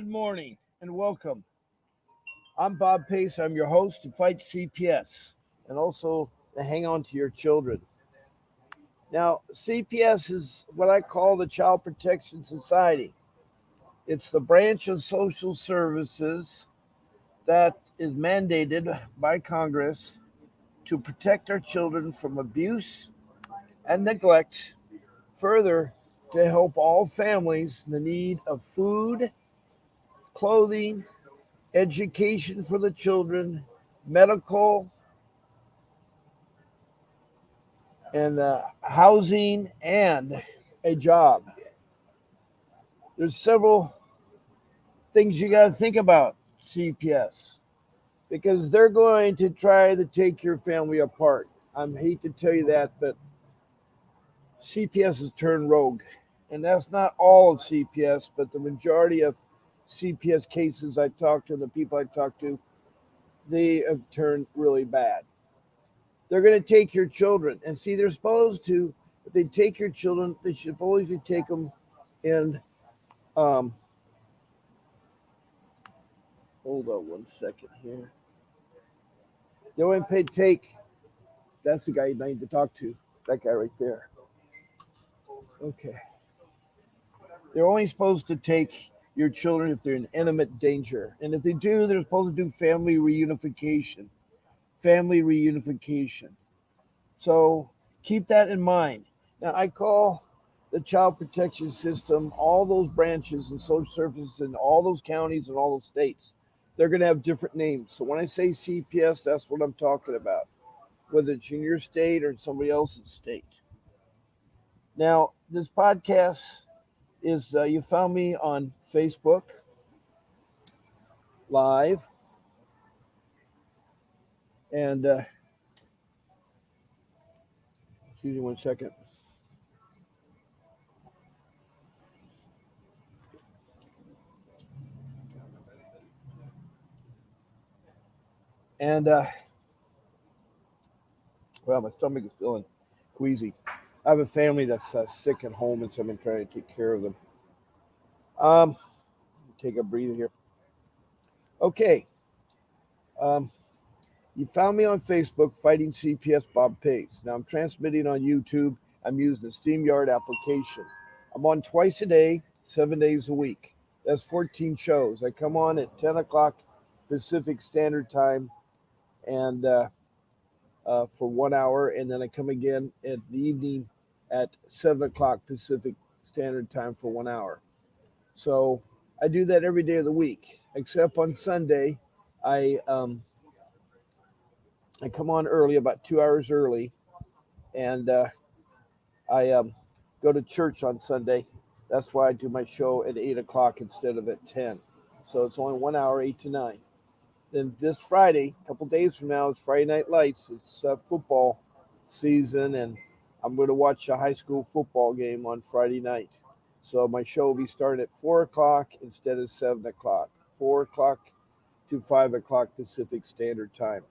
Good morning and welcome. I'm Bob Pace. I'm your host to Fight CPS and also to hang on to your children. Now, CPS is what I call the Child Protection Society. It's the branch of social services that is mandated by Congress to protect our children from abuse and neglect, further, to help all families in the need of food, clothing, education for the children, medical, and housing, and a job. There's several things you got to think about CPS because they're going to try to take your family apart. I hate to tell you that, but CPS has turned rogue. And that's not all of CPS, but the majority of CPS cases I talk to, the people I talk to, they have turned really bad. They're going to take your children. And see, they're supposed to, if they take your children, they should always take them in, um, hold on one second here. They only take, that's the guy you need to talk to, that guy right there. Okay. They're only supposed to take your children if they're in imminent danger. And if they do, they're supposed to do family reunification. Family reunification. So keep that in mind. Now, I call the child protection system, all those branches and social services in all those counties and all those states, they're going to have different names. So when I say CPS, that's what I'm talking about, whether it's in your state or in somebody else's state. Now, this podcast is you found me on Facebook Live, and excuse me one second. And well, my stomach is feeling queasy. I have a family that's sick at home, and so I've been trying to take care of them. Um, take a breather here. Okay. Um, you found me on Facebook, Fighting CPS Bob Pace. Now I'm transmitting on YouTube. I'm using the StreamYard application. I'm on twice a day, 7 days a week. That's 14 shows. I come on at 10 o'clock Pacific Standard Time and for 1 hour, and then I come again at the evening at 7 o'clock Pacific Standard Time for 1 hour. So I do that every day of the week, except on Sunday. I I come on early, about 2 hours early, and I go to church on Sunday. That's why I do my show at 8 o'clock instead of at 10. So it's only 1 hour, 8 to 9. Then this Friday, a couple days from now, it's Friday Night Lights. It's football season, and I'm going to watch a high school football game on Friday night. So my show will be starting at 4 o'clock instead of 7 o'clock, 4 o'clock to 5 o'clock Pacific Standard Time.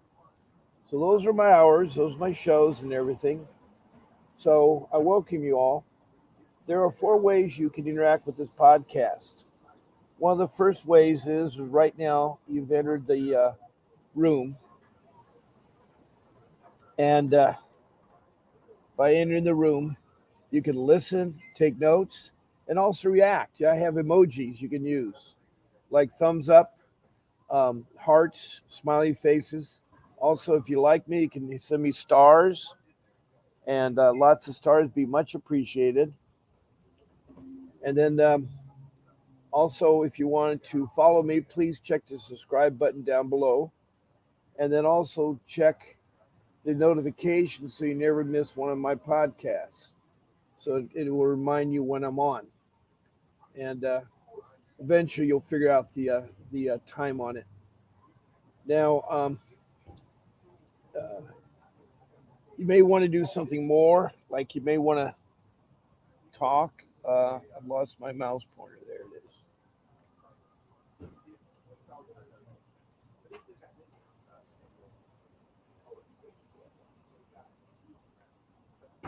So those are my hours, those are my shows and everything. So I welcome you all. There are 4 ways you can interact with this podcast. One of the first ways is right now you've entered the room, and by entering the room, you can listen, take notes, and also react. I have emojis you can use, like thumbs up, hearts, smiley faces. Also, if you like me, you can send me stars, and lots of stars be much appreciated. And then also, if you wanted to follow me, please check the subscribe button down below. And then also check the notifications so you never miss one of my podcasts. So it will remind you when I'm on. And eventually you'll figure out the time on it. Now, you may want to do something more, like you may want to talk. I've lost my mouse pointer. There it is.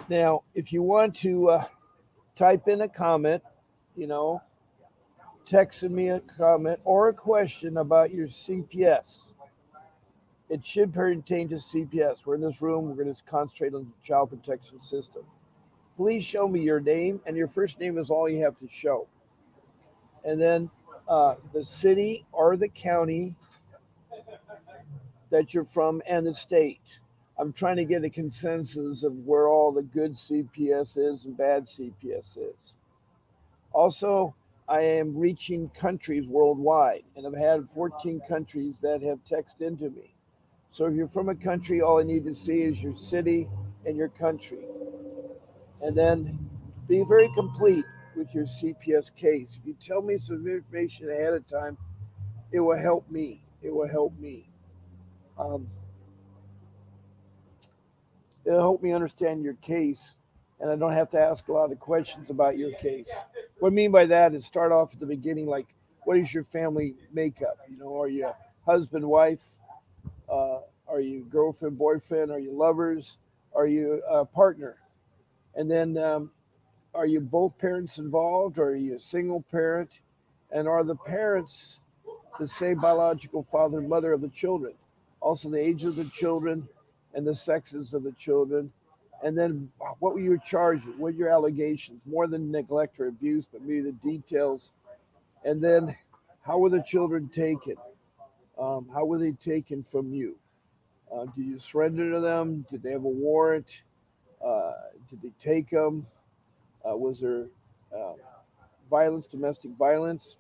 Now, if you want to type in a comment, you know, texting me a comment or a question about your CPS. It should pertain to CPS. We're in this room. We're going to concentrate on the child protection system. Please show me your name, and your first name is all you have to show. And then the city or the county that you're from and the state. I'm trying to get a consensus of where all the good CPS is and bad CPS is. Also, I am reaching countries worldwide, and I've had 14 countries that have texted into me. So if you're from a country, all I need to see is your city and your country. And then be very complete with your CPS case. If you tell me some information ahead of time, it will help me. It will help me. Um, it'll help me understand your case, and I don't have to ask a lot of questions about your case. What I mean by that is start off at the beginning, like, what is your family makeup? Are you a husband, wife? Uh, are you girlfriend, boyfriend? Are you lovers? Are you a partner? And then, are you both parents involved, or are you a single parent? And are the parents the same biological father and mother of the children? Also, the age of the children and the sexes of the children. And then, what were you charged with? What are your allegations? More than neglect or abuse, but maybe the details. And then, how were the children taken? How were they taken from you? Did you surrender to them? Did they have a warrant? Uh, did they take them? Was there uh, violence, domestic violence?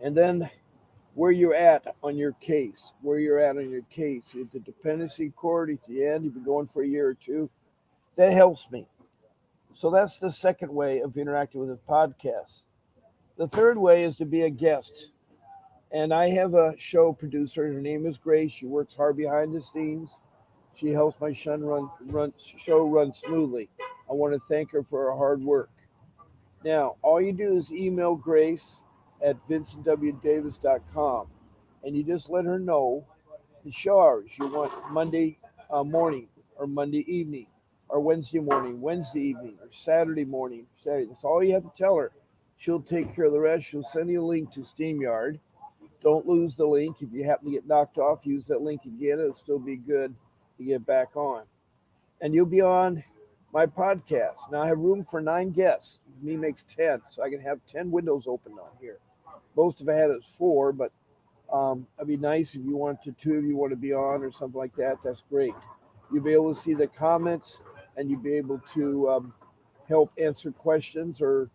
And then where you're at on your case, where you're at on your case, at the dependency court at the end, you've been going for a year or two. That helps me. So that's the second way of interacting with a podcast. The third way is to be a guest. And I have a show producer. Her name is Grace. She works hard behind the scenes. She helps my show run smoothly. I want to thank her for her hard work. Now, all you do is email Grace at vincentwdavis.com, and you just let her know the show hours you want: Monday morning, or Monday evening, or Wednesday morning, Wednesday evening, or Saturday morning, Saturday. That's all you have to tell her. She'll take care of the rest. She'll send you a link to StreamYard. Don't lose the link. If you happen to get knocked off, use that link again. It'll still be good to get back on. And you'll be on my podcast. Now I have room for 9 guests. Me makes 10, so I can have 10 windows open on here. Most of I had is 4, but it'd be nice if you want to 2 of you want to be on or something like that. That's great. You'll be able to see the comments, and you'll be able to help answer questions, or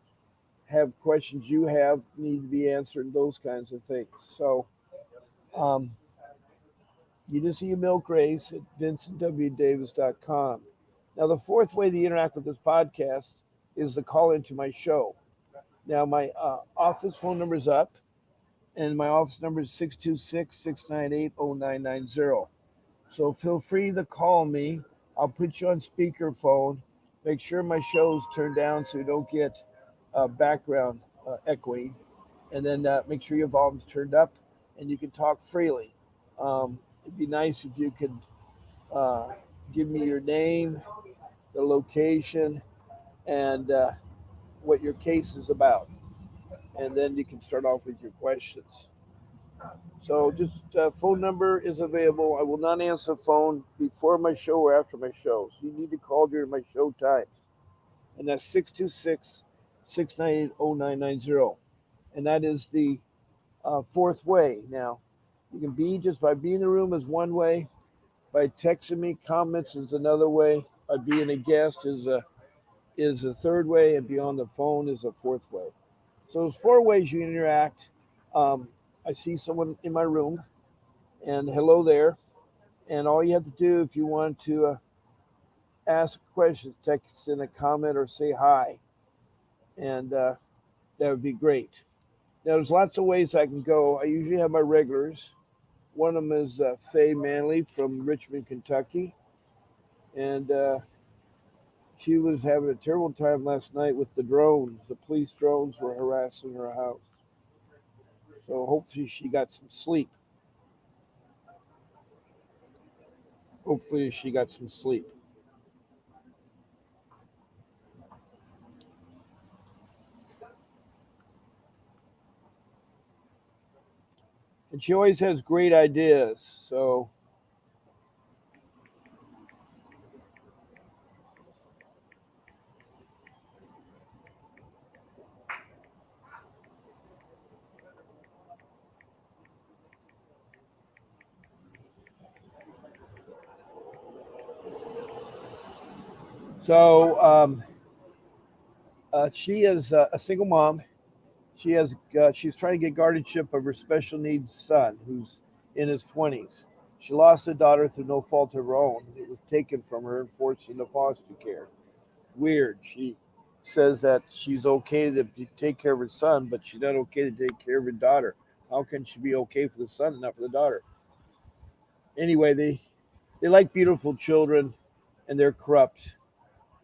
have questions you have need to be answered, those kinds of things. So um, you just email Grace at vincentwdavis.com. Now, the fourth way to interact with this podcast is to call into my show. Now, my office phone number is up, and my office number is 626-698-0990. So feel free to call me. I'll put you on speakerphone. Make sure my show's turned down so you don't get background echoing. And then make sure your volume's turned up and you can talk freely. It'd be nice if you could uh, give me your name, the location, and what your case is about. And then you can start off with your questions. So just phone number is available. I will not answer the phone before my show or after my show. So you need to call during my show times. And that's 626-698-0990. And that is the fourth way. Now, you can be just by being in the room is one way. By texting me comments is another way. By being a guest is a third way, and be on the phone is a fourth way. So there's 4 ways you can interact. I see someone in my room, and hello there. And all you have to do if you want to ask questions, text in a comment or say hi, and that would be great. Now, there's lots of ways I can go. I usually have my regulars. One of them is Faye Manley from Richmond, Kentucky, and she was having a terrible time last night with the drones. The police drones were harassing her house. So hopefully she got some sleep. Hopefully she got some sleep. And she always has great ideas. So she is a single mom. She's trying to get guardianship of her special needs son, who's in his 20s. She lost a daughter through no fault of her own. It was taken from her and forced into foster care. Weird. She says that she's okay to take care of her son, but she's not okay to take care of her daughter. How can she be okay for the son and not for the daughter? Anyway, they like beautiful children, and they're corrupt,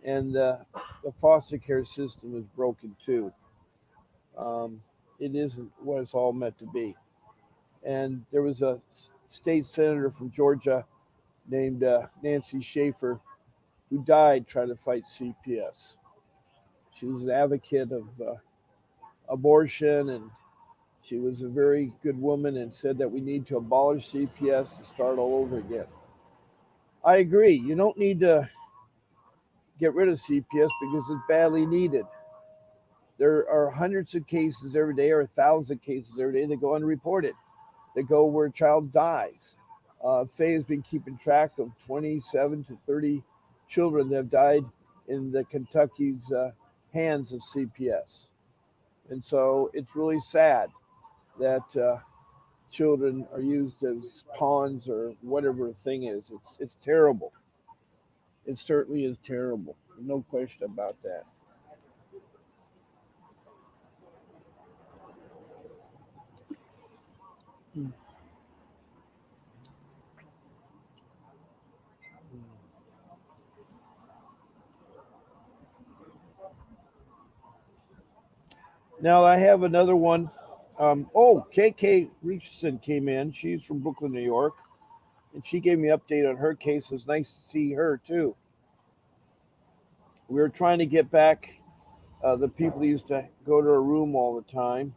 and the foster care system is broken too. Um, it isn't what it's all meant to be. And there was a state senator from Georgia named Nancy Schaefer who died trying to fight CPS. She was an advocate of abortion, and she was a very good woman and said that we need to abolish CPS and start all over again. I agree. You don't need to get rid of CPS because it's badly needed. There are hundreds of cases every day, or 1,000 cases every day that go unreported, that go where a child dies. Faye has been keeping track of 27 to 30 children that have died in the Kentucky's hands of CPS. And so it's really sad that children are used as pawns or whatever the thing is. It's terrible. It certainly is terrible. No question about that. Now I have another one. KK Richardson came in. She's from Brooklyn, New York, and she gave me an update on her case. It's nice to see her too. We were trying to get back the people who used to go to her room all the time,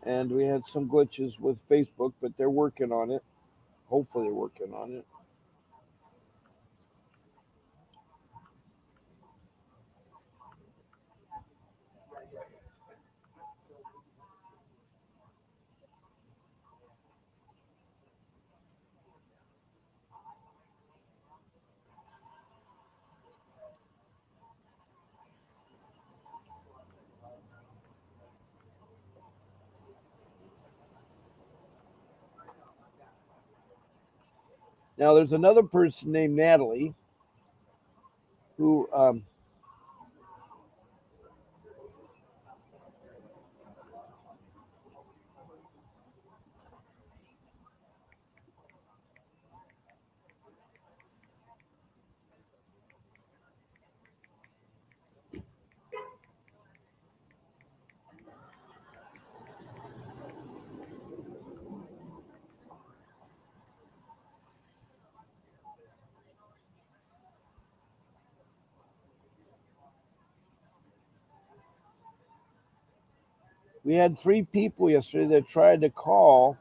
and we had some glitches with Facebook, but they're working on it. Hopefully, they're working on it. Now, there's another person named Natalie who we had three people yesterday that tried to call.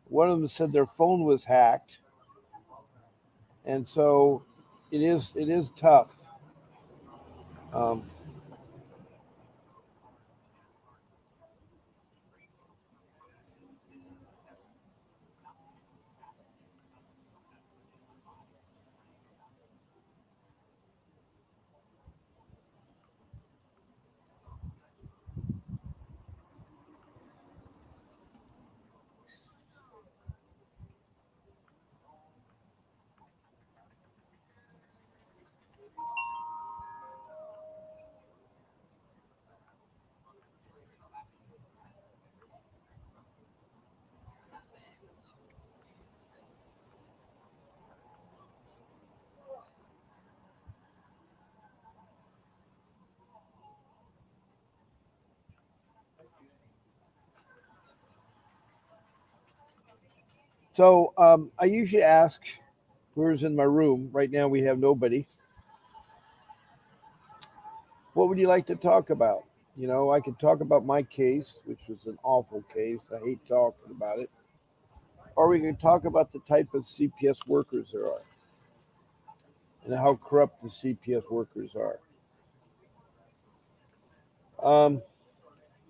One of them said their phone was hacked, and so it is tough. Um, so I usually ask whoever's in my room. Right now, we have nobody. What would you like to talk about? I could talk about my case, which was an awful case. I hate talking about it. Or we could talk about the type of CPS workers there are and how corrupt the CPS workers are. Um,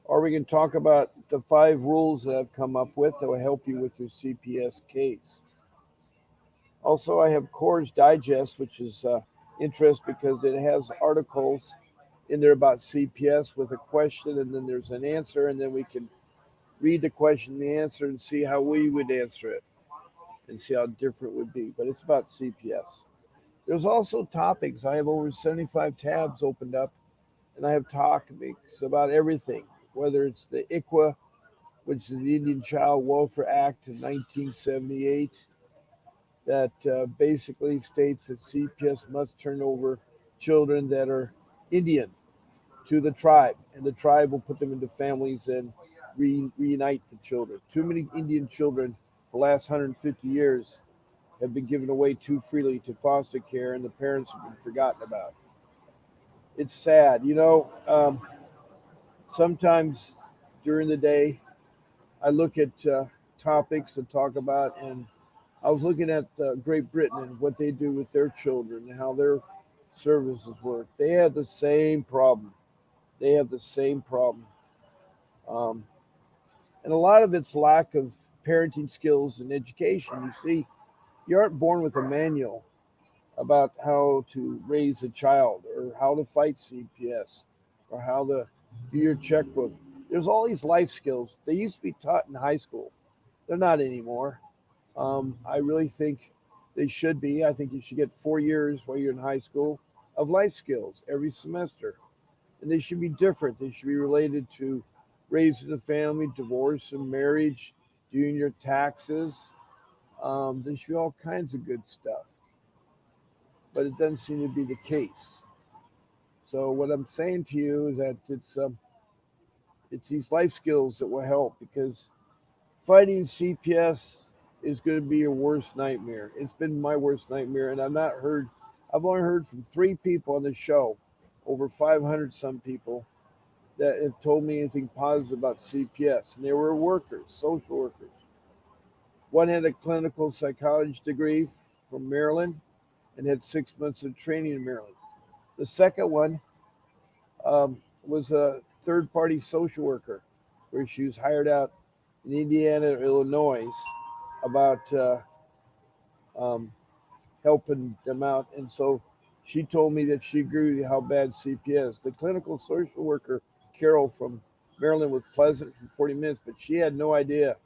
or we can talk about the 5 rules that I've come up with that will help you with your CPS case. Also, I have Core's Digest, which is interest because it has articles in there about CPS with a question, and then there's an answer, and then we can read the question, the answer, and see how we would answer it and see how different it would be. But it's about CPS. There's also topics. I have over 75 tabs opened up, and I have topics about everything, whether it's the ICWA, which is the Indian Child Welfare Act of 1978, that basically states that CPS must turn over children that are Indian to the tribe, and the tribe will put them into families and reunite the children. Too many Indian children, the last 150 years, have been given away too freely to foster care, and the parents have been forgotten about. It's sad. Sometimes during the day, I look at topics to talk about, and I was looking at Great Britain and what they do with their children and how their services work. They have the same problem. They have the same problem. Um, and a lot of it's lack of parenting skills and education. You see, you aren't born with a manual about how to raise a child or how to fight CPS or how to do your checkbook. There's all these life skills. They used to be taught in high school. They're not anymore. I really think they should be. I think you should get 4 years while you're in high school of life skills every semester. And they should be different. They should be related to raising a family, divorce and marriage, doing your taxes. There should be all kinds of good stuff. But it doesn't seem to be the case. So what I'm saying to you is that it's these life skills that will help because fighting CPS is going to be your worst nightmare. It's been my worst nightmare, and I've only heard from 3 people on the show, over 500 some people that have told me anything positive about CPS, and they were workers, social workers. One had a clinical psychology degree from Maryland and had 6 months of training in Maryland. The second one was a third party social worker where she was hired out in Indiana or Illinois about um, helping them out. And so she told me that she agreed with how bad CPS. The clinical social worker, Carol from Maryland, was pleasant for 40 minutes, but she had no idea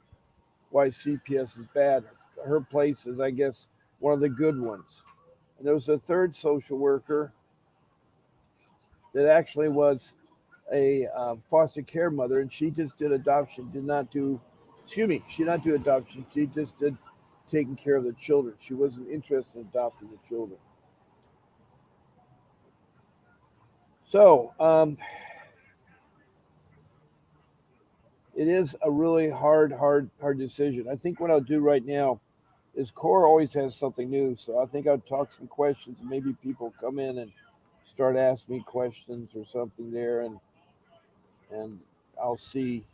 why CPS is bad. Her place is, I guess, one of the good ones. And there was a third social worker that actually was a foster care mother, and she just did adoption. Did not do, excuse me, she did not do adoption. She just did taking care of the children. She wasn't interested in adopting the children. So it is a really hard decision. I think what I'll do right now is Core always has something new, so I think I'll talk some questions, and maybe people come in and start asking me questions or something there, and I'll see.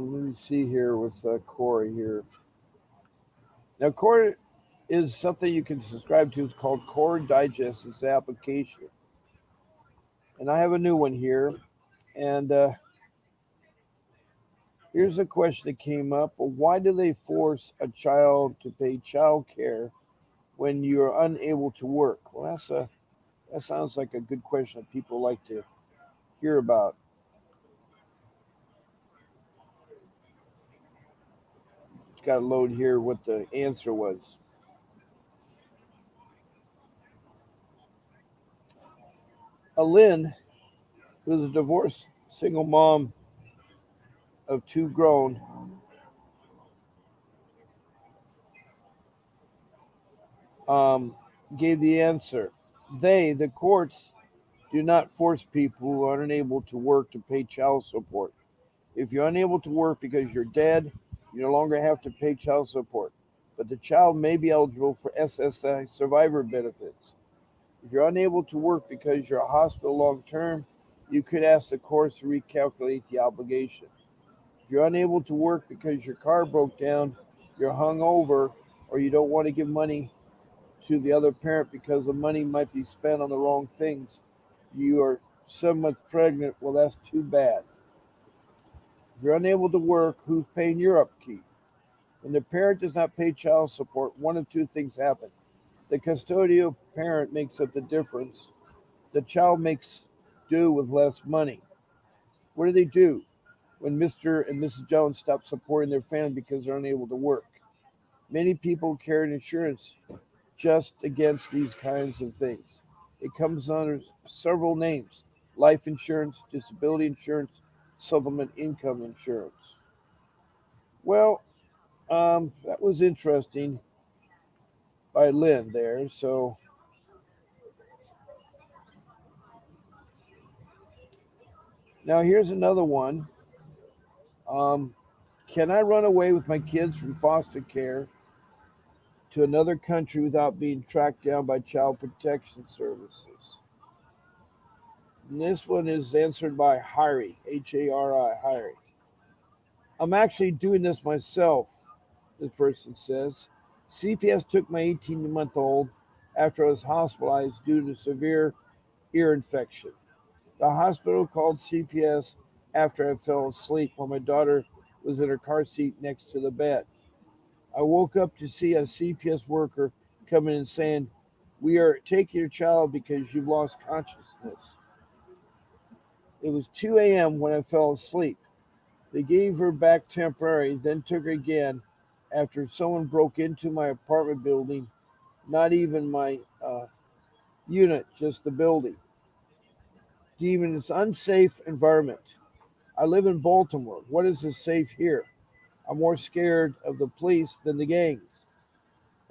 Let me see here with Corey here. Now, Core is something you can subscribe to. It's called Core Digest. It's the application, and I have a new one here. And here's a question that came up: why do they force a child to pay child care when you're unable to work? Well, that sounds like a good question that people like to hear about. It's got to load here what the answer was. Lynn, who's a divorced single mom of two grown um, gave the answer. They, the courts, do not force people who are unable to work to pay child support. If you're unable to work because you're dead, you no longer have to pay child support. But the child may be eligible for SSI survivor benefits. If you're unable to work because you're a hospital long term, you could ask the courts to recalculate the obligation. If you're unable to work because your car broke down, you're hung over, or you don't want to give money to the other parent because the money might be spent on the wrong things, you are 7 months pregnant, well, that's too bad. If you're unable to work, who's paying your upkeep? When the parent does not pay child support, one of two things happen. The custodial parent makes up the difference. The child makes do with less money. What do they do when Mr. and Mrs. Jones stop supporting their family because they're unable to work? Many people carry insurance just against these kinds of things. It comes under several names: life insurance, disability insurance, supplement income insurance. Well, that was interesting by Lynn there. So now here's another one. Um, can I run away with my kids from foster care to another country without being tracked down by child protection services? And this one is answered by Hari, Hari, Hari. I'm actually doing this myself, this person says. CPS took my 18-month-old after I was hospitalized due to severe ear infection. The hospital called CPS after I fell asleep while my daughter was in her car seat next to the bed. I woke up to see a CPS worker come in and saying, "We are taking your child because you've lost consciousness." It was 2 a.m. when I fell asleep. They gave her back temporary, then took her again after someone broke into my apartment building, not even my unit, just the building. Deeming it's unsafe environment. I live in Baltimore. What is safe here? I'm more scared of the police than the gangs.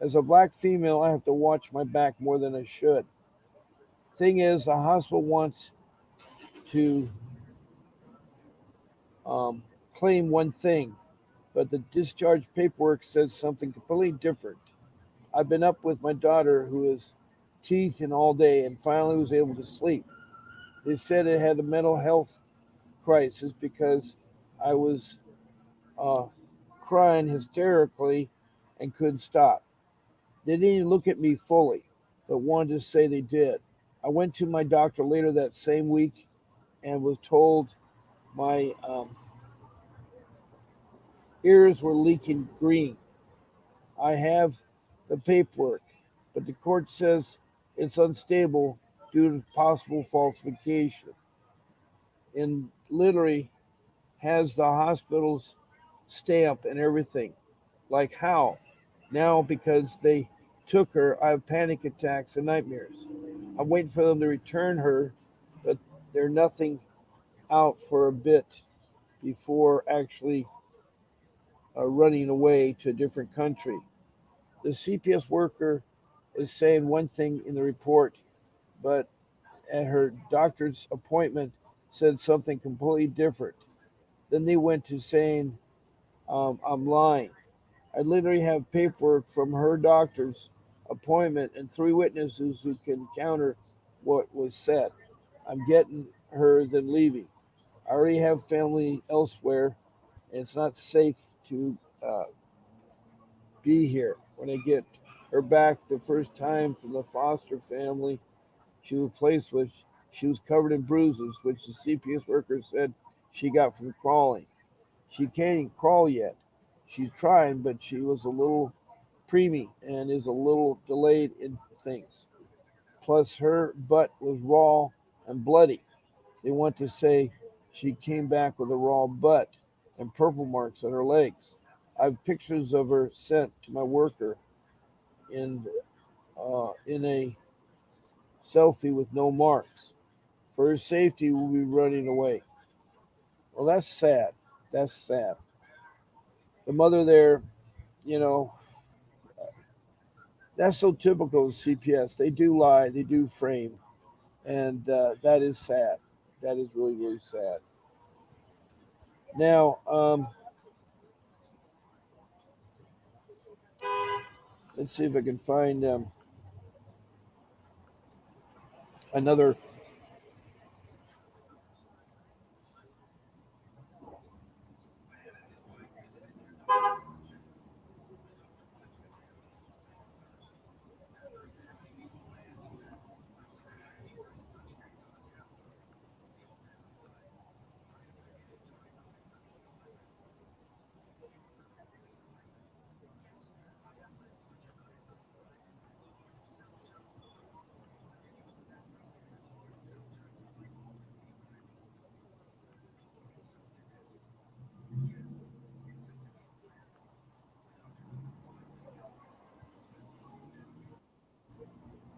As a black female, I have to watch my back more than I should. Thing is, the hospital wants to um, claim one thing, but the discharge paperwork says something completely different. I've been up with my daughter, who is teething all day, and finally was able to sleep. They said it had a mental health crisis because I was uh, crying hysterically and couldn't stop. They didn't even look at me fully, but wanted to say they did. I went to my doctor later that same week and was told my ears were leaking green. I have the paperwork, but the court says it's unstable due to possible falsification and literally has the hospital's stamp and everything. Like how? Now, because they took her, I have panic attacks and nightmares. I'm waiting for them to return her, but they're nothing out for a bit before actually running away to a different country. The CPS worker is saying one thing in the report, but at her doctor's appointment said something completely different. Then they went to saying, I'm lying. I literally have paperwork from her doctor's appointment and three witnesses who can counter what was said. I'm getting her, then leaving. I already have family elsewhere, and it's not safe to be here. When I get her back the first time from the foster family she was placed with, she was covered in bruises, which the CPS worker said she got from crawling. She can't even crawl yet. She's trying, but she was a little preemie and is a little delayed in things. Plus, her butt was raw and bloody. They want to say she came back with a raw butt and purple marks on her legs. I have pictures of her sent to my worker in a selfie with no marks. For her safety, we'll be running away. Well, that's sad. That's sad. The mother there, you know, that's so typical of CPS. They do lie, they do frame, and that is sad. That is really, really sad. Now, let's see if I can find another.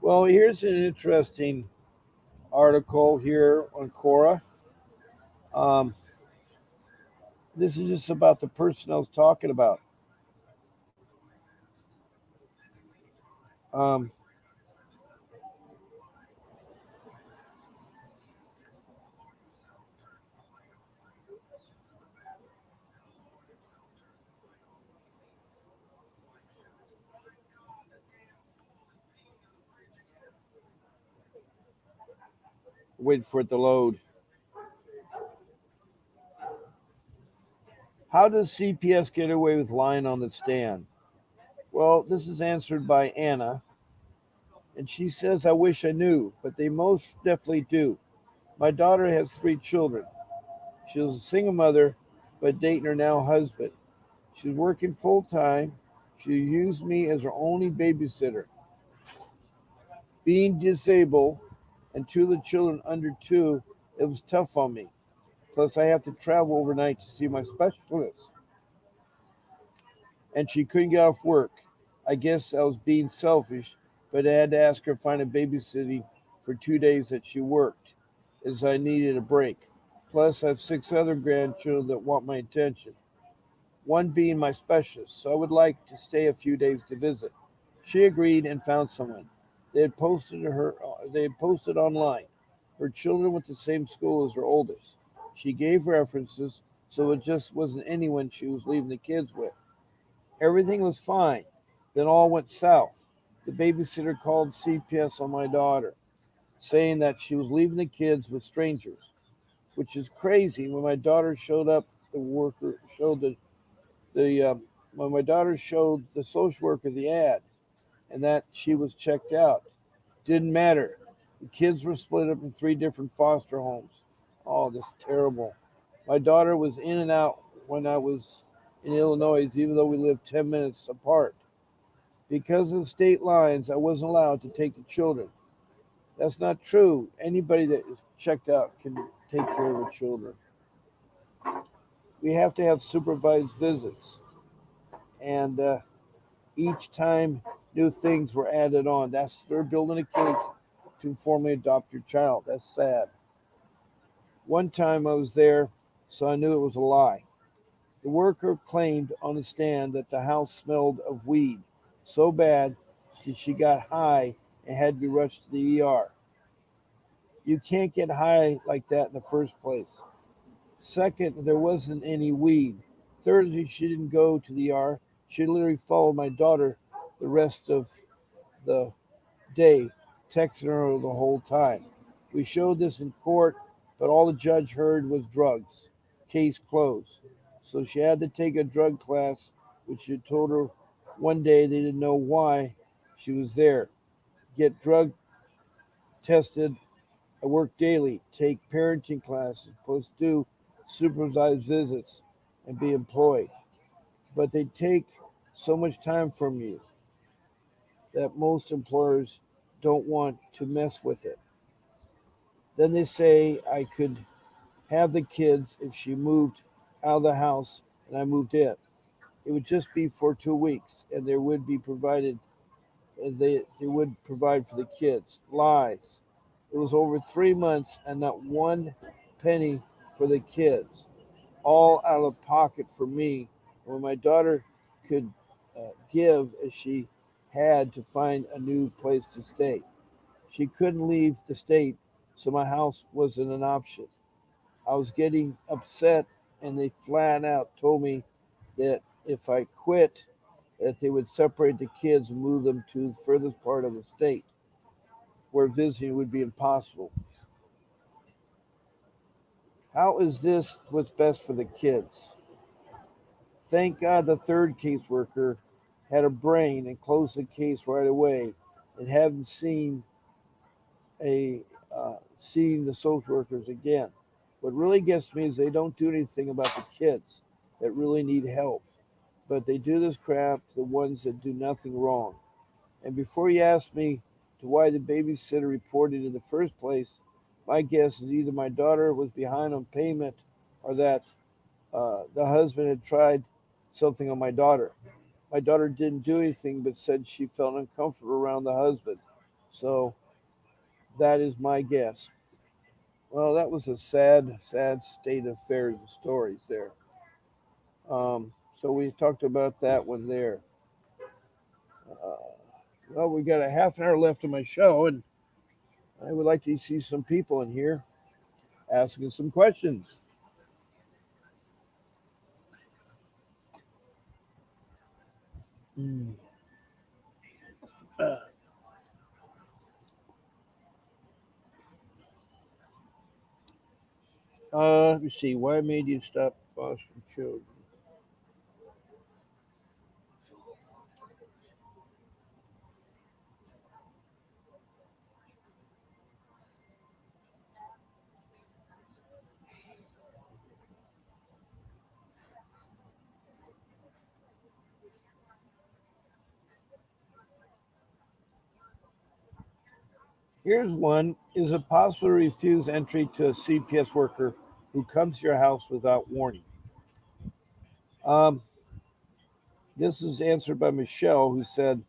Well, here's an interesting article here on Quora. Um, this is just about the person I was talking about. Um, Wait for it to load. How does CPS get away with lying on the stand? Well, this is answered by Anna, and she says, I wish I knew, but they most definitely do. My daughter has 3 children. She was a single mother, but dating her now husband. She's working full time. She used me as her only babysitter. Being disabled and 2 of the children under 2, it was tough on me. Plus, I have to travel overnight to see my specialist, and she couldn't get off work. I guess I was being selfish, but I had to ask her to find a babysitting for 2 days that she worked, as I needed a break. Plus, I have 6 other grandchildren that want my attention, one being my specialist, so I would like to stay a few days to visit. She agreed and found someone. They had posted online. Her children went to the same school as her oldest. She gave references, so it just wasn't anyone she was leaving the kids with. Everything was fine. Then all went south. The babysitter called CPS on my daughter, saying that she was leaving the kids with strangers, which is crazy. When my daughter showed up, the worker showed the when my daughter showed the social worker the ad and that she was checked out. Didn't matter. The kids were split up in 3 different foster homes. Oh, this is terrible. My daughter was in and out when I was in Illinois, even though we lived 10 minutes apart. Because of the state lines, I wasn't allowed to take the children. That's not true. Anybody that is checked out can take care of the children. We have to have supervised visits, and each time new things were added on. They're building a case to formally adopt your child. That's sad. One time I was there, so I knew it was a lie. The worker claimed on the stand that the house smelled of weed so bad that she got high and had to be rushed to the ER. You can't get high like that in the first place. Second, there wasn't any weed. Thirdly, she didn't go to the ER. She literally followed my daughter the rest of the day, texting her the whole time. We showed this in court, but all the judge heard was drugs. Case closed. So she had to take a drug class, which she told her one day they didn't know why she was there. Get drug tested. I work daily, take parenting classes, plus do supervised visits, and be employed. But they take so much time from you that most employers don't want to mess with it. Then they say I could have the kids if she moved out of the house and I moved in. It would just be for 2 weeks, and they would provide for the kids. Lies. It was over 3 months and not one penny for the kids. all out of pocket for me when my daughter could give as she had to find a new place to stay. She couldn't leave the state, so my house wasn't an option. I was getting upset, and they flat out told me that if I quit, that they would separate the kids and move them to the furthest part of the state where visiting would be impossible. How is this what's best for the kids? Thank God the third caseworker had a brain and closed the case right away and haven't a seen the social workers again. What really gets me is they don't do anything about the kids that really need help, but they do this crap to the ones that do nothing wrong. And before you ask me to why the babysitter reported in the first place, my guess is either my daughter was behind on payment or that the husband had tried something on my daughter. My daughter didn't do anything but said she felt uncomfortable around the husband. So that is my guess. Well, that was a sad, sad state of affairs and stories there. So we talked about that one there. Uh, well, we got a half an hour left of my show, and I would like to see some people in here asking some questions. Mm. Let me see. Why made you stop fostering children? Here's one. Is it possible to refuse entry to a CPS worker who comes to your house without warning? Um, this is answered by Michelle, who said,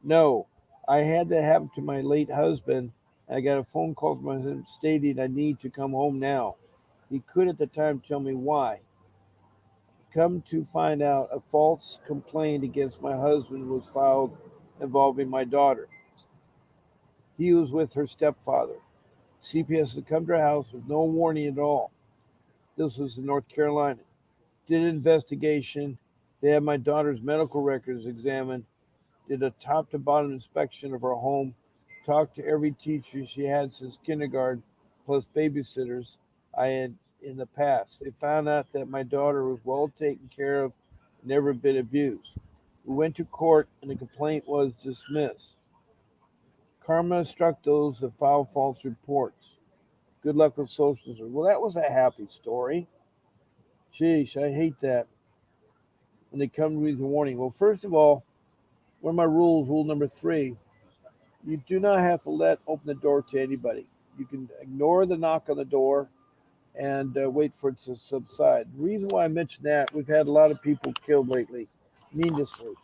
no, I had that happen to my late husband. I got a phone call from him stating I need to come home now. He could at the time tell me why. Come to find out, a false complaint against my husband was filed involving my daughter. He was with her stepfather. CPS had come to her house with no warning at all. This was in North Carolina. Did an investigation. They had my daughter's medical records examined, did a top to bottom inspection of her home, talked to every teacher she had since kindergarten, plus babysitters I had in the past. They found out that my daughter was well taken care of, never been abused. We went to court and the complaint was dismissed. Karma struck those that file false reports. Good luck with social service. Well, that was a happy story. Sheesh, I hate that. And they come with a warning. Well, first of all, one of my rules, rule number 3, you do not have to open the door to anybody. You can ignore the knock on the door and wait for it to subside. The reason why I mention that, we've had a lot of people killed lately, needlessly.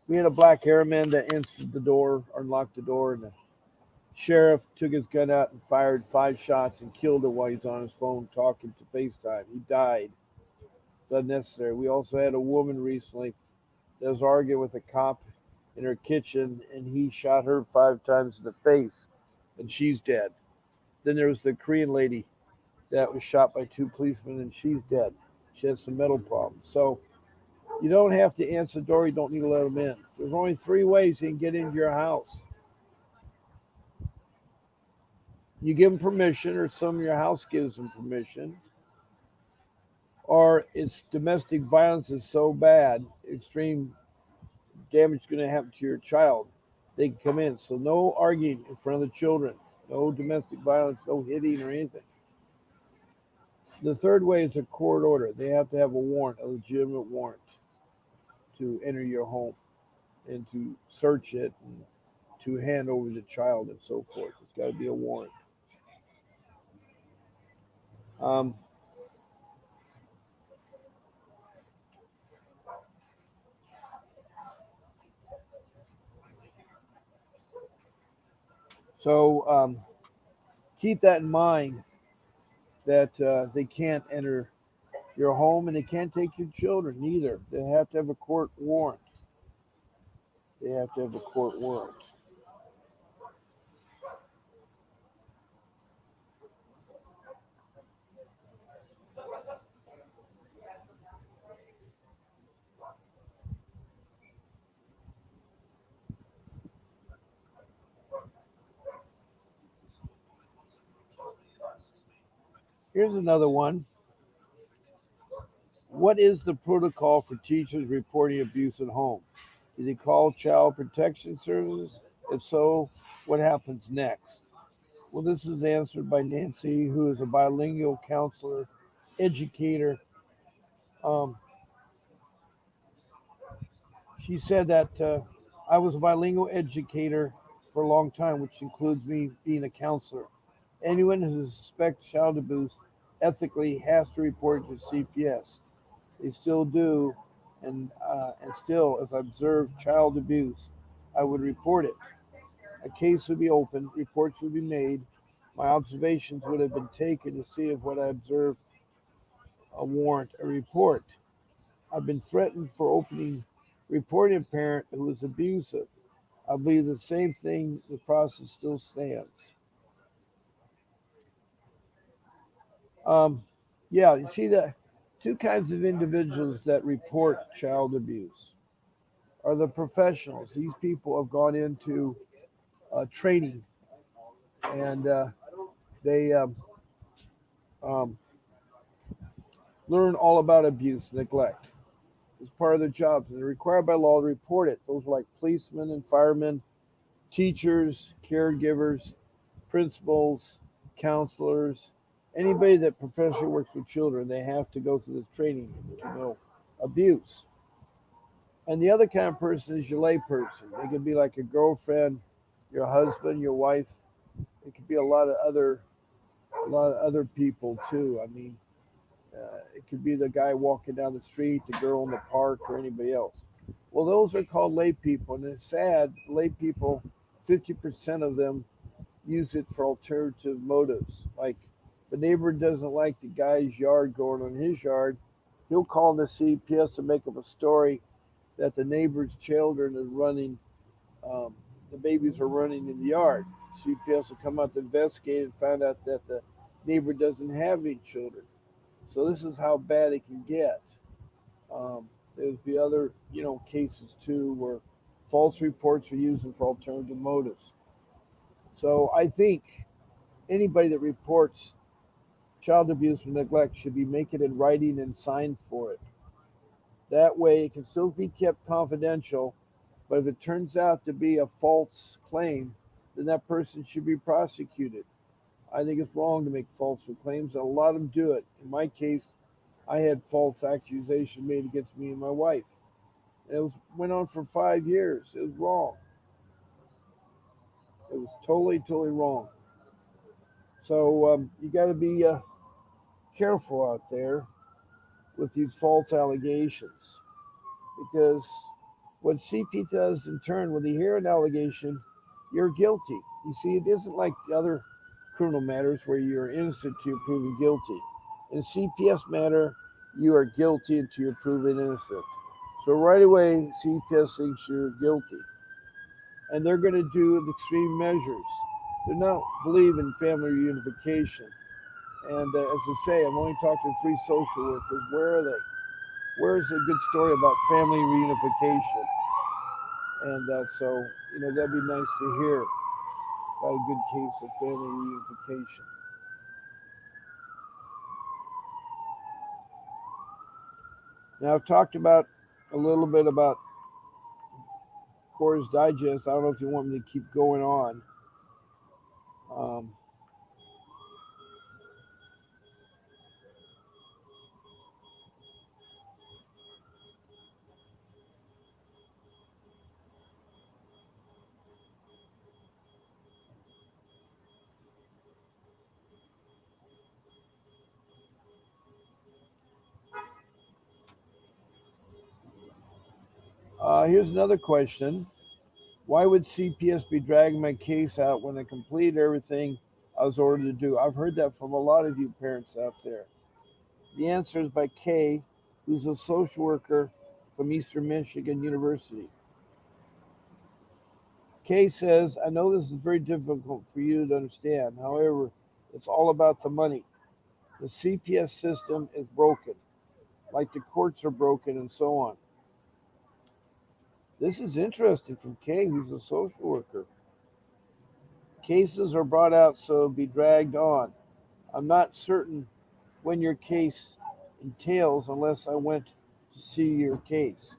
We had a black hair man that answered the door, unlocked the door, and the sheriff took his gun out and fired 5 shots and killed him while he's on his phone talking to FaceTime. He died. It's unnecessary. We also had a woman recently that was arguing with a cop in her kitchen, and he shot her 5 times in the face, and she's dead. Then there was the Korean lady that was shot by 2 policemen, and she's dead. She has some mental problems. So you don't have to answer the door. You don't need to let them in. There's only 3 ways you can get into your house. You give them permission, or some of your house gives them permission, or it's domestic violence is so bad, extreme damage is going to happen to your child. They can come in. So no arguing in front of the children, no domestic violence, no hitting or anything. The third way is a court order. They have to have a warrant, a legitimate warrant to enter your home and to search it and to hand over the child and so forth. It's got to be a warrant. Um, so keep that in mind that they can't enter. your home, and they can't take your children either. They have to have a court warrant. They have to have a court warrant. Here's another one. What is the protocol for teachers reporting abuse at home? Do they call child protection services? If so, what happens next? Well, this is answered by Nancy, who is a bilingual counselor, educator. Um, she said that I was a bilingual educator for a long time, which includes me being a counselor. Anyone who suspects child abuse ethically has to report it to CPS. They still do, and still, if I observe child abuse, I would report it. A case would be opened, reports would be made, my observations would have been taken to see if what I observed a warrant a report. I've been threatened for reporting a parent who was abusive. I believe the same thing, the process still stands. Um, yeah, you see the two kinds of individuals that report child abuse are the professionals. These people have gone into training and they um, learn all about abuse, neglect. It's part of their jobs, and they're required by law to report it. Those are like policemen and firemen, teachers, caregivers, principals, counselors, anybody that professionally works with children. They have to go through the training to know abuse. And the other kind of person is your lay person. They could be like a girlfriend, your husband, your wife. It could be a lot of other people too. I mean, it could be the guy walking down the street, the girl in the park, or anybody else. Well, those are called lay people, and it's sad. Lay people, 50% of them use it for alternative motives. Like, the neighbor doesn't like the guy's yard going on his yard, he'll call the CPS to make up a story that the neighbor's children is running, um, the babies are running in the yard. CPS will come out to investigate and find out that the neighbor doesn't have any children. So this is how bad it can get. There's the other, cases too where false reports are used for alternative motives. So I think anybody that reports child abuse or neglect should be make it in writing and signed for it. That way it can still be kept confidential, but if it turns out to be a false claim, then that person should be prosecuted. I think it's wrong to make false claims, and a lot of them do it. In my case, I had false accusation made against me and my wife. And went on for 5 years. It was wrong. It was totally, totally wrong. So you got to be careful out there with these false allegations, because what CP does in turn, when they hear an allegation, you're guilty. You see, it isn't like the other criminal matters where you're innocent till you're proven guilty. In a CPS matter, you are guilty until you're proven innocent. So right away, CPS thinks you're guilty, and they're going to do the extreme measures. They don't believe in family reunification. And as I say, I've only talked to 3 social workers. Where are they? Where's a good story about family reunification? And so, that'd be nice to hear about a good case of family reunification. Now, I've talked about a little bit about Core's Digest. I don't know if you want me to keep going on. Um, here's another question. Why would CPS be dragging my case out when I completed everything I was ordered to do? I've heard that from a lot of you parents out there. The answer is by Kay, who's a social worker from Eastern Michigan University. Kay says, I know this is very difficult for you to understand. However, it's all about the money. The CPS system is broken, like the courts are broken and so on. This is interesting from Kay, who's a social worker. Cases are brought out so it'll be dragged on. I'm not certain when your case entails unless I went to see your case.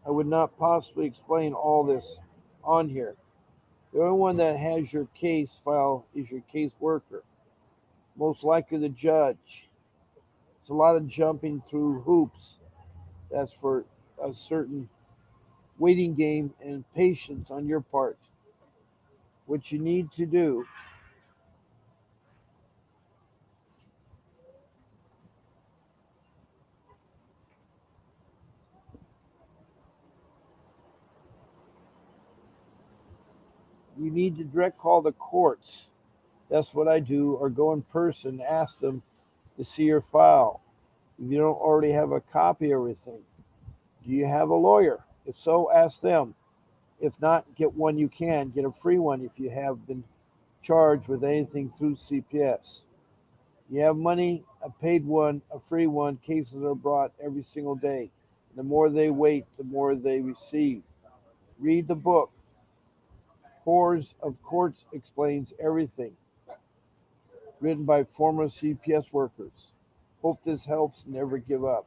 I would not possibly explain all this on here. The only one that has your case file is your caseworker, most likely the judge. It's a lot of jumping through hoops. That's for a certain waiting game and patience on your part. What you need to do, you need to direct call the courts. That's what I do, or go in person, ask them to see your file. If you don't already have a copy of everything, do you have a lawyer? If so, ask them. If not, get one you can. Get a free one if you have been charged with anything through CPS. You have money, a paid one, a free one. Cases are brought every single day. The more they wait, the more they receive. Read the book. Horrors of Courts explains everything. Written by former CPS workers. Hope this helps. Never give up.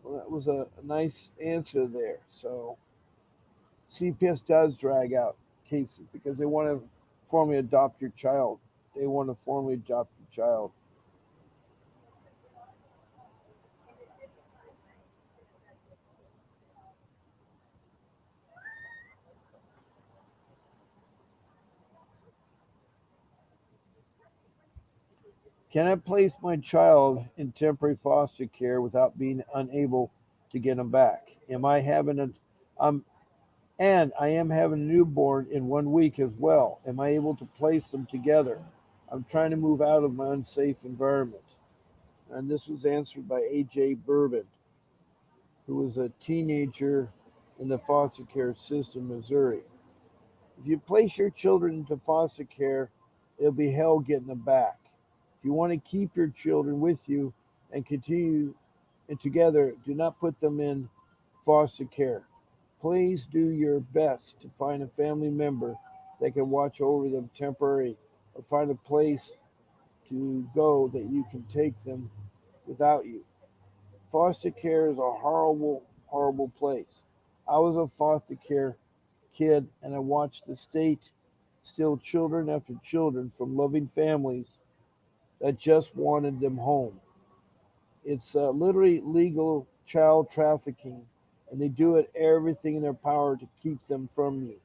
Well, that was a nice answer there. So CPS does drag out cases because they want to formally adopt your child. They want to formally adopt your child. Can I place my child in temporary foster care without being unable to get him back? Am I having a um and I am having a newborn in 1 week as well. Am I able to place them together? I'm trying to move out of my unsafe environment. And this was answered by AJ Bourbon, who was a teenager in the foster care system in Missouri. If you place your children into foster care, it'll be hell getting them back. If you want to keep your children with you and continue and together, do not put them in foster care. Please do your best to find a family member that can watch over them temporarily or find a place to go that you can take them without you. Foster care is a horrible, horrible place. I was a foster care kid and I watched the state steal children after children from loving families that just wanted them home. It's literally legal child trafficking, and they do it everything in their power to keep them from you,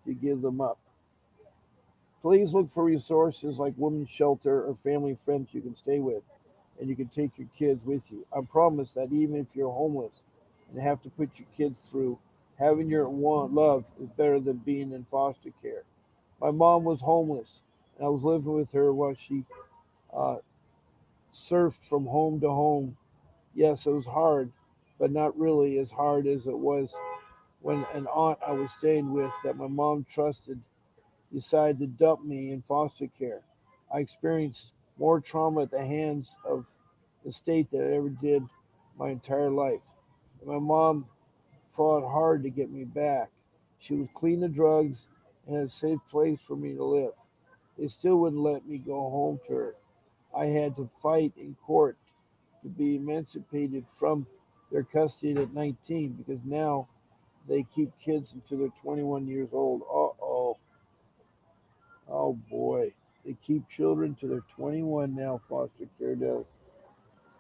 to give them up. Please look for resources like women's shelter or family friends you can stay with, and you can take your kids with you. I promise that even if you're homeless and have to put your kids through, having your one love is better than being in foster care. My mom was homeless, and I was living with her while she uh, surfed from home to home. Yes, it was hard, but not really as hard as it was when an aunt I was staying with that my mom trusted decided to dump me in foster care. I experienced more trauma at the hands of the state than I ever did my entire life. And my mom fought hard to get me back. She was clean of drugs and had a safe place for me to live. They still wouldn't let me go home to her. I had to fight in court to be emancipated from their custody at 19 because now they keep kids until they're 21 years old. Oh, oh boy. They keep children till they're 21 now, foster care does.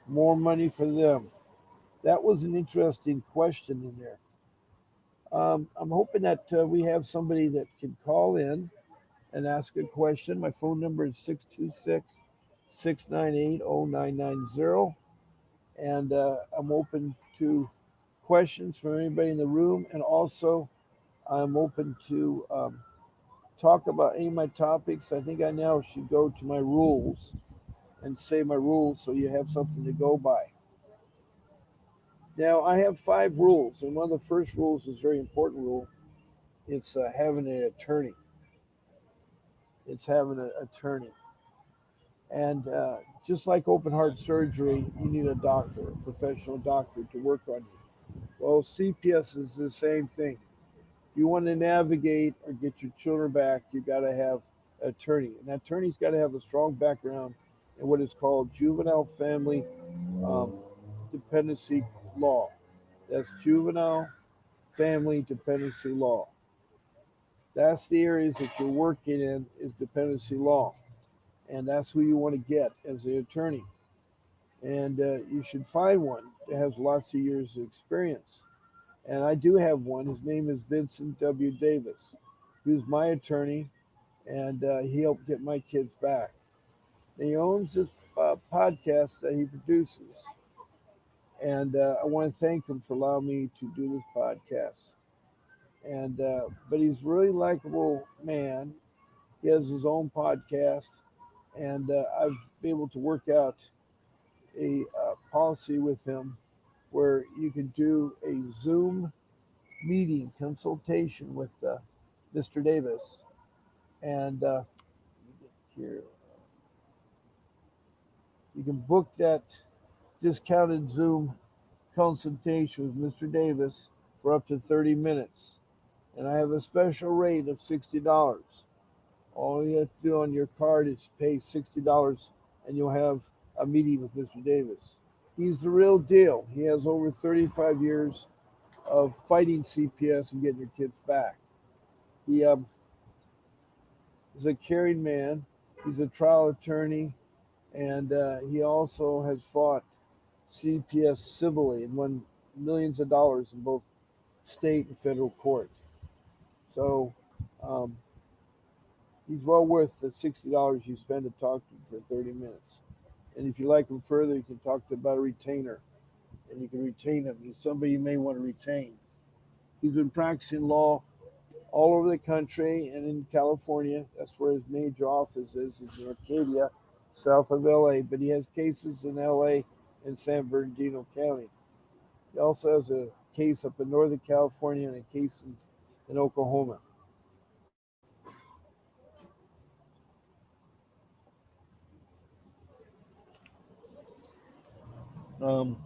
More money for them. That was an interesting question in there. I'm hoping that we have somebody that can call in and ask a question. My phone number is 626 698 0990. And I'm open to questions from anybody in the room. And also, I'm open to talk about any of my topics. I think I now should go to my rules and say my rules so you have something to go by. Now, I have 5 rules, and one of the first rules is a very important rule. It's having an attorney. It's having an attorney. And just like open heart surgery, you need a doctor, a professional doctor to work on you. Well, CPS is the same thing. If you want to navigate or get your children back, you got to have an attorney. And that attorney's got to have a strong background in what is called juvenile family um, dependency law. That's juvenile family dependency law. That's the areas that you're working in is dependency law. And that's who you want to get as the attorney. And you should find one that has lots of years of experience. And I do have one. His name is Vincent W. Davis. He was my attorney, and he helped get my kids back. And he owns this podcast that he produces. And I want to thank him for allowing me to do this podcast. And but he's a really likable man. He has his own podcast, and I've been able to work out a policy with him where you can do a Zoom meeting consultation with Mr. Davis, and here you can book that discounted Zoom consultation with Mr. Davis for up to 30 minutes, and I have a special rate of $60. All you have to do on your card is pay $60, and you'll have a meeting with Mr. Davis. He's the real deal. He has over 35 years of fighting CPS and getting your kids back. He is a caring man. He's a trial attorney, and he also has fought CPS civilly and won millions of dollars in both state and federal court. So um, he's well worth the $60 you spend to talk to him for 30 minutes. And if you like him further, you can talk to him about a retainer, and you can retain him. He's somebody you may want to retain. He's been practicing law all over the country and in California. That's where his major office is. He's in Arcadia, south of LA, but he has cases in LA and San Bernardino County. He also has a case up in Northern California and a case in Oklahoma. Um,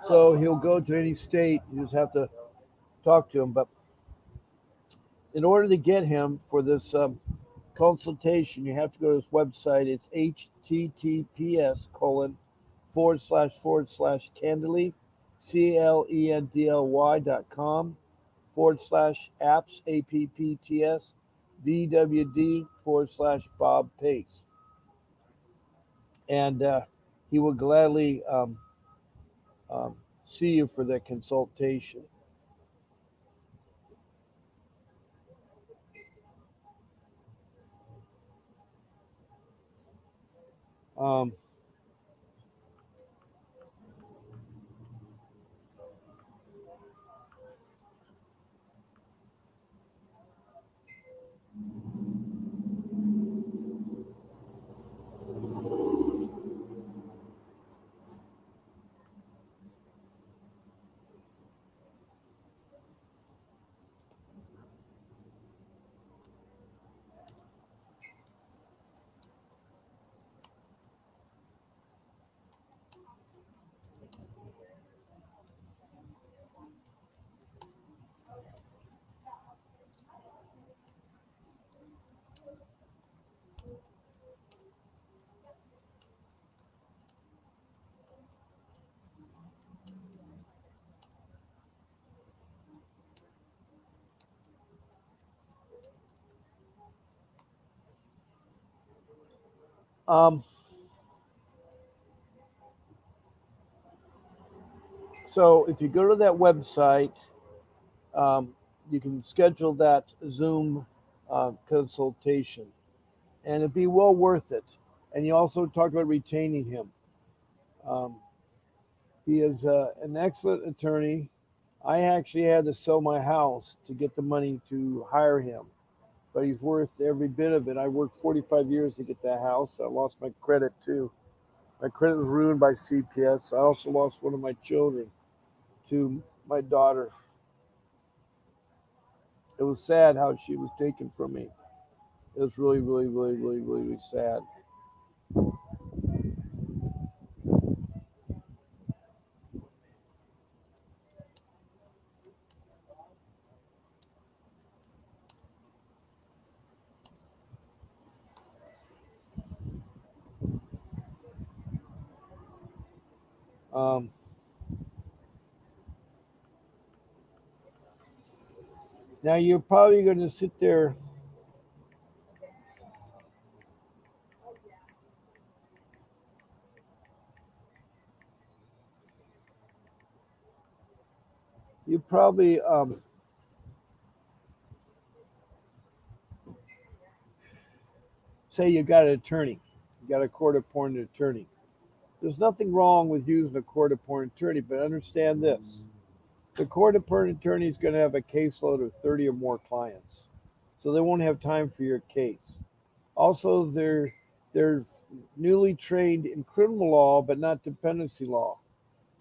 so he'll go to any state. You just have to talk to him. But in order to get him for this consultation, you have to go to his website. It's https://candly, CLENDLY.com/apps, APPTS, VWD/Bob Pace. And he will gladly um, see you for that consultation. Um, um, so if you go to that website, um, you can schedule that Zoom consultation, and it'd be well worth it. And you also talk about retaining him. Um, he is an excellent attorney. I actually had to sell my house to get the money to hire him. but he's worth every bit of it. I worked 45 years to get that house. I lost my credit too. My credit was ruined by CPS. I also lost one of my children to my daughter. It was sad how she was taken from me. It was really, really, really, really, really, really sad. Um, Now you're probably going to sit there. You probably say you got an attorney. You got a court-appointed attorney. There's nothing wrong with using a court-appointed attorney, but understand this: the court-appointed attorney is going to have a caseload of 30 or more clients, so they won't have time for your case. Also, they're newly trained in criminal law, but not dependency law,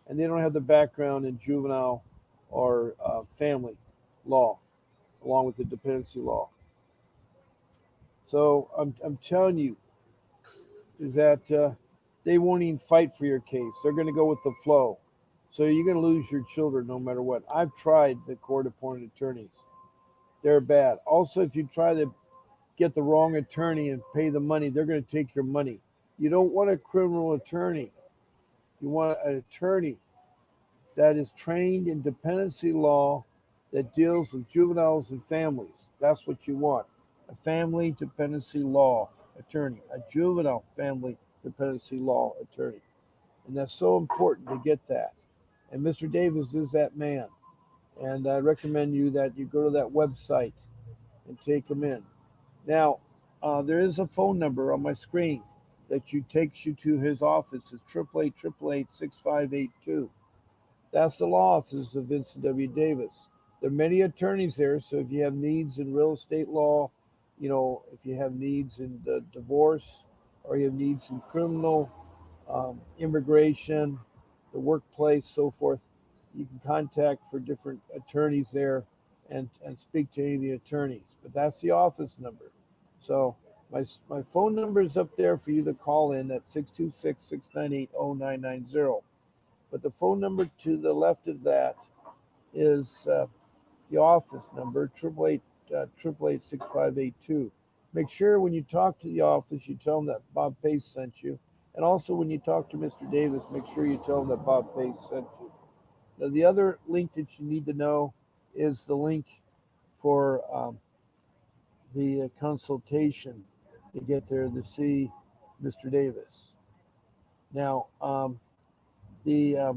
and they don't have the background in juvenile or family law, along with the dependency law. So I'm telling you is that they won't even fight for your case. They're going to go with the flow. So you're going to lose your children no matter what. I've tried the court-appointed attorneys. They're bad. Also, if you try to get the wrong attorney and pay the money, they're going to take your money. You don't want a criminal attorney. You want an attorney that is trained in dependency law that deals with juveniles and families. That's what you want. A family dependency law attorney, a juvenile family dependency law attorney. And that's so important to get that. And Mr. Davis is that man. And I recommend you that you go to that website and take him in. Now, there is a phone number on my screen that takes you to his office. It's 888-888-6582. That's the law offices of Vincent W. Davis. There are many attorneys there, so if you have needs in real estate law, if you have needs in the divorce, or you have needs in criminal, immigration, the workplace, so forth, you can contact for different attorneys there and speak to any of the attorneys. But that's the office number. So my phone number is up there for you to call in at 626-698-0990. But the phone number to the left of that is the office number, 888-888-6582. Make sure when you talk to the office, you tell them that Bob Pace sent you. And also when you talk to Mr. Davis, make sure you tell them that Bob Pace sent you. Now, the other link that you need to know is the link for the consultation to get there to see Mr. Davis. Now, the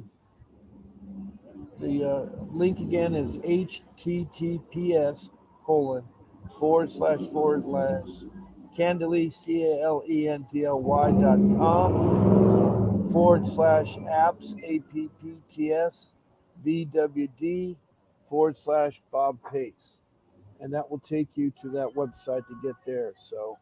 link again is https colon / Candely CALENTLY.com /apps APPTS VWD / Bob Pace, and that will take you to that website to get there. So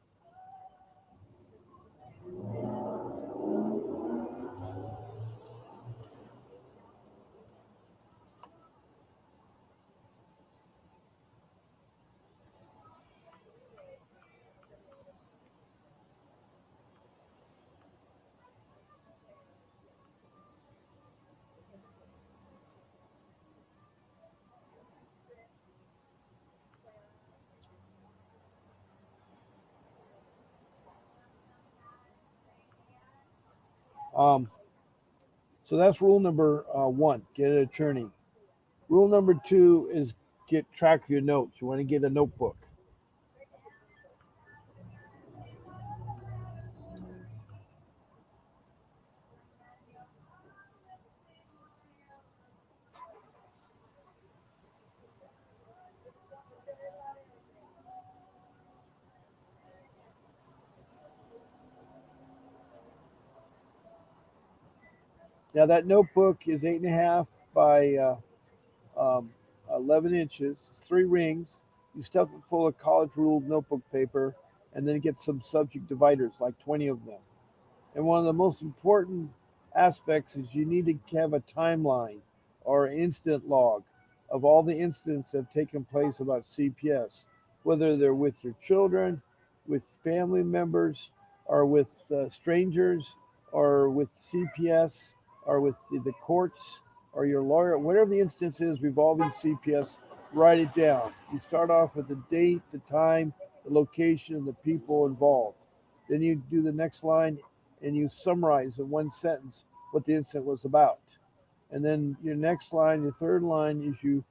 um, so that's rule number one: get an attorney. Rule number two is get track of your notes. You want to get a notebook. Now that notebook is 8.5 by 11 inches. It's 3 rings. You stuff it full of college ruled notebook paper and then get some subject dividers, like 20 of them. And one of the most important aspects is you need to have a timeline or incident log of all the incidents that have taken place about CPS, whether they're with your children, with family members, or with strangers, or with CPS, or with the courts, or your lawyer, whatever the instance is revolving CPS, write it down. You start off with the date, the time, the location, and the people involved. Then you do the next line and you summarize in one sentence what the incident was about. And then your next line, your third line, is you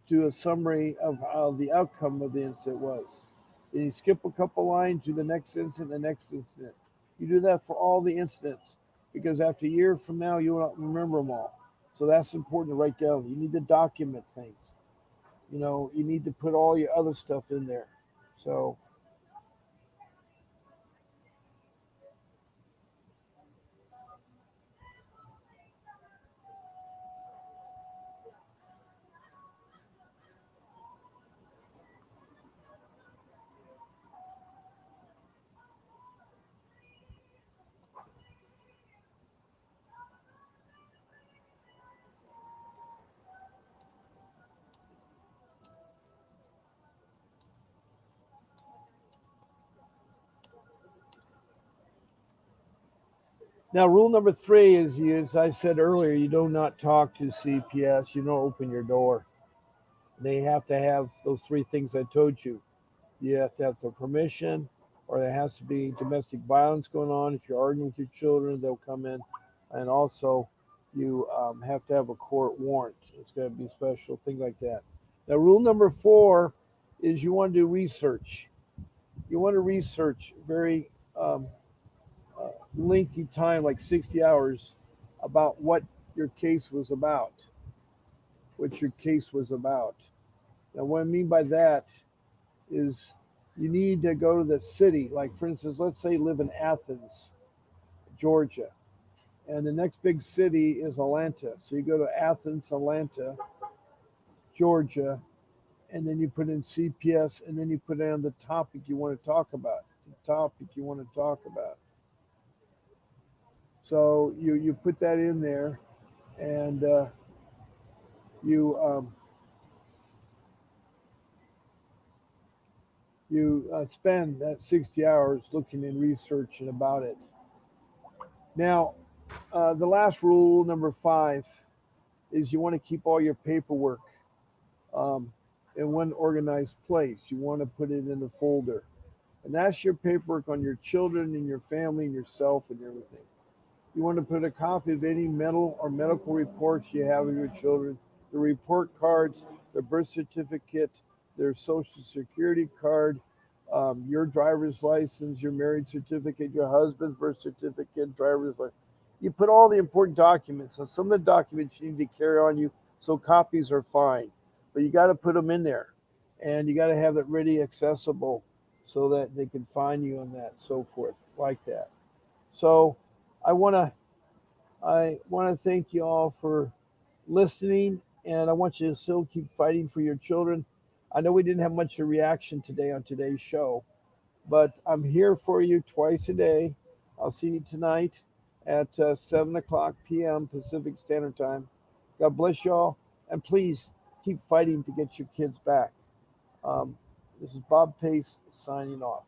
do a summary of how the outcome of the incident was. Then you skip a couple lines, do the next incident, the next incident. You do that for all the incidents because after a year from now, you won't remember them all. So that's important to write down. You need to document things. You need to put all your other stuff in there. So now, rule number 3 is, as I said earlier, you do not talk to CPS. You don't open your door. They have to have those 3 things I told you. You have to have their permission, or there has to be domestic violence going on. If you're arguing with your children, they'll come in. And also, you have to have a court warrant. It's got to be special, things like that. Now, rule number 4 is you want to do research. You want to research very lengthy time, like 60 hours, about what your case was about. What your case was about. Now, what I mean by that is you need to go to the city. Like, for instance, let's say you live in Athens, Georgia, and the next big city is Atlanta. So you go to Athens, Atlanta, Georgia, and then you put in CPS, and then you put in the topic you want to talk about. The topic you want to talk about. So you put that in there, and you spend that 60 hours looking and researching about it. Now, the last rule, number 5, is you want to keep all your paperwork um, in one organized place. You want to put it in a folder. And that's your paperwork on your children and your family and yourself and everything. You want to put a copy of any mental or medical reports you have of your children, the report cards, their birth certificate, their social security card, your driver's license, your marriage certificate, your husband's birth certificate, driver's license. You put all the important documents. And some of the documents you need to carry on you, so copies are fine. But you got to put them in there. And you got to have it ready, accessible, so that they can find you and that, so forth, like that. So I want to thank you all for listening, and I want you to still keep fighting for your children. I know we didn't have much of a reaction today on today's show, but I'm here for you twice a day. I'll see you tonight at 7 o'clock p.m. Pacific Standard Time. God bless y'all, and please keep fighting to get your kids back. This is Bob Pace signing off.